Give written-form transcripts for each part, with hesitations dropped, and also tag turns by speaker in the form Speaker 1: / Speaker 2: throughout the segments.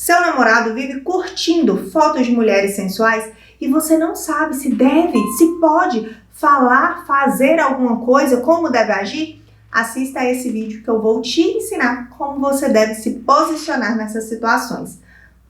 Speaker 1: Seu namorado vive curtindo fotos de mulheres sensuais e você não sabe se deve, se pode falar, fazer alguma coisa, como deve agir? Assista a esse vídeo que eu vou te ensinar como você deve se posicionar nessas situações.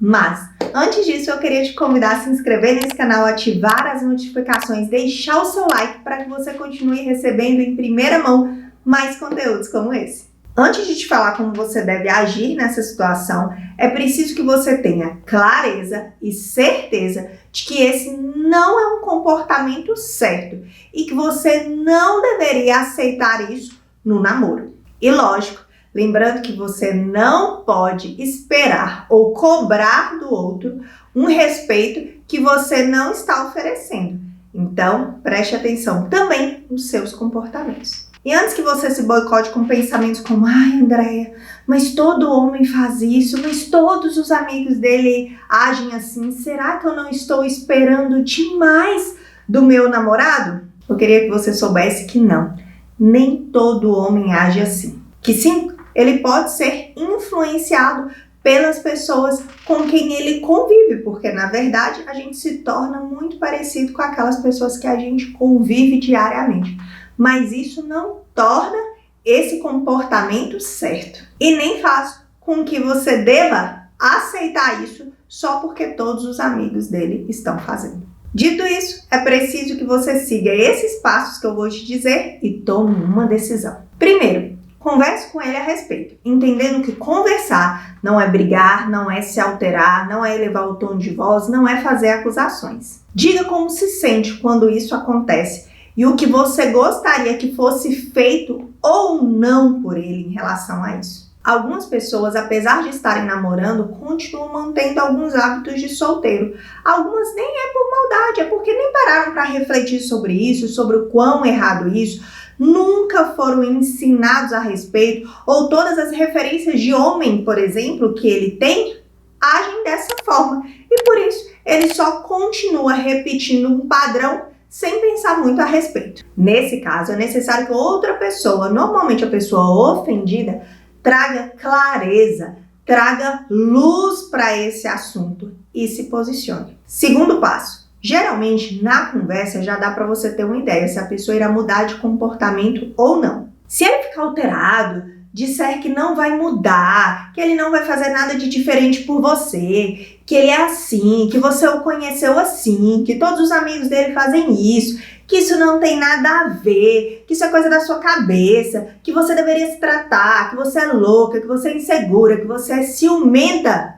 Speaker 1: Mas, antes disso, eu queria te convidar a se inscrever nesse canal, ativar as notificações, deixar o seu like para que você continue recebendo em primeira mão mais conteúdos como esse. Antes de te falar como você deve agir nessa situação, é preciso que você tenha clareza e certeza de que esse não é um comportamento certo e que você não deveria aceitar isso no namoro. E lógico, lembrando que você não pode esperar ou cobrar do outro um respeito que você não está oferecendo. Então, preste atenção também nos seus comportamentos. E antes que você se boicote com pensamentos como ai, Andréia, mas todo homem faz isso, mas todos os amigos dele agem assim, será que eu não estou esperando demais do meu namorado? Eu queria que você soubesse que não, nem todo homem age assim. Que sim, ele pode ser influenciado pelas pessoas com quem ele convive, porque na verdade a gente se torna muito parecido com aquelas pessoas que a gente convive diariamente. Mas isso não torna esse comportamento certo e nem faz com que você deva aceitar isso só porque todos os amigos dele estão fazendo. Dito isso, é preciso que você siga esses passos que eu vou te dizer e tome uma decisão. Primeiro, converse com ele a respeito, entendendo que conversar não é brigar, não é se alterar, não é elevar o tom de voz, não é fazer acusações. Diga como se sente quando isso acontece e o que você gostaria que fosse feito ou não por ele em relação a isso. Algumas pessoas, apesar de estarem namorando, continuam mantendo alguns hábitos de solteiro. Algumas nem é por maldade, é porque nem pararam para refletir sobre isso, sobre o quão errado isso, nunca foram ensinados a respeito, ou todas as referências de homem, por exemplo, que ele tem, agem dessa forma. E por isso, ele só continua repetindo um padrão sem pensar muito a respeito. Nesse caso, é necessário que outra pessoa, normalmente a pessoa ofendida, traga clareza, traga luz para esse assunto e se posicione. Segundo passo, geralmente na conversa já dá para você ter uma ideia se a pessoa irá mudar de comportamento ou não. Se ele ficar alterado, disser que não vai mudar, que ele não vai fazer nada de diferente por você, que ele é assim, que você o conheceu assim, que todos os amigos dele fazem isso, que isso não tem nada a ver, que isso é coisa da sua cabeça, que você deveria se tratar, que você é louca, que você é insegura, que você é ciumenta,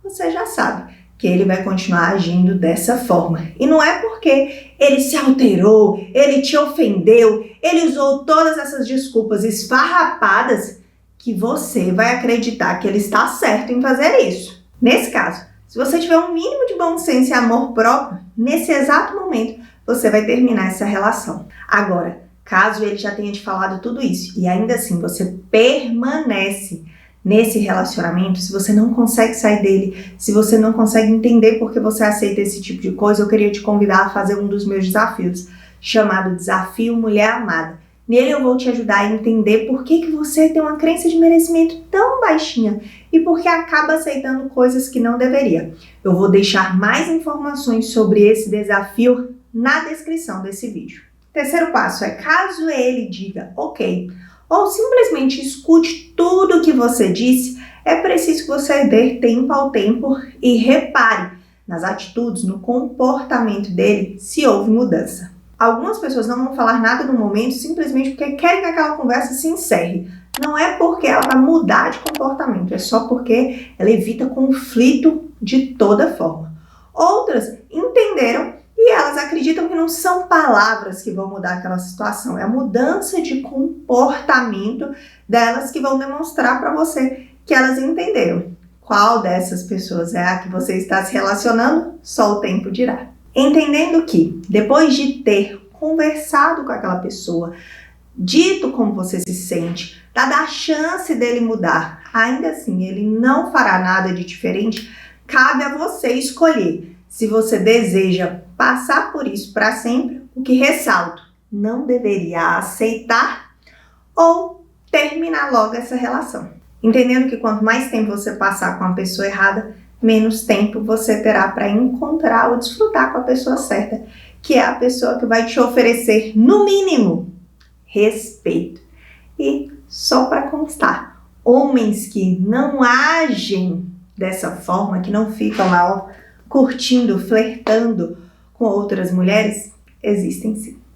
Speaker 1: você já sabe que ele vai continuar agindo dessa forma. E não é porque ele se alterou, ele te ofendeu, ele usou todas essas desculpas esfarrapadas que você vai acreditar que ele está certo em fazer isso. Nesse caso, se você tiver um mínimo de bom senso e amor próprio, nesse exato momento, você vai terminar essa relação. Agora, caso ele já tenha te falado tudo isso e ainda assim você permanece nesse relacionamento, se você não consegue sair dele, se você não consegue entender por que você aceita esse tipo de coisa, eu queria te convidar a fazer um dos meus desafios, chamado Desafio Mulher Amada. Nele eu vou te ajudar a entender por que você tem uma crença de merecimento tão baixinha e por que acaba aceitando coisas que não deveria. Eu vou deixar mais informações sobre esse desafio na descrição desse vídeo. Terceiro passo é, caso ele diga ok, ou simplesmente escute tudo o que você disse, é preciso que você dê tempo ao tempo e repare nas atitudes, no comportamento dele, se houve mudança. Algumas pessoas não vão falar nada no momento simplesmente porque querem que aquela conversa se encerre. Não é porque ela vai mudar de comportamento, é só porque ela evita conflito de toda forma. Outras entenderam e elas acreditam que não são palavras que vão mudar aquela situação, é a mudança de comportamento delas que vão demonstrar para você que elas entenderam. Qual dessas pessoas é a que você está se relacionando? Só o tempo dirá. Entendendo que, depois de ter conversado com aquela pessoa, dito como você se sente, dada a chance dele mudar, ainda assim ele não fará nada de diferente, cabe a você escolher se você deseja passar por isso para sempre, o que ressalto, não deveria aceitar ou terminar logo essa relação. Entendendo que quanto mais tempo você passar com a pessoa errada, menos tempo você terá para encontrar ou desfrutar com a pessoa certa, que é a pessoa que vai te oferecer, no mínimo, respeito. E só para constar, homens que não agem dessa forma, que não ficam lá curtindo, flertando com outras mulheres, existem sim.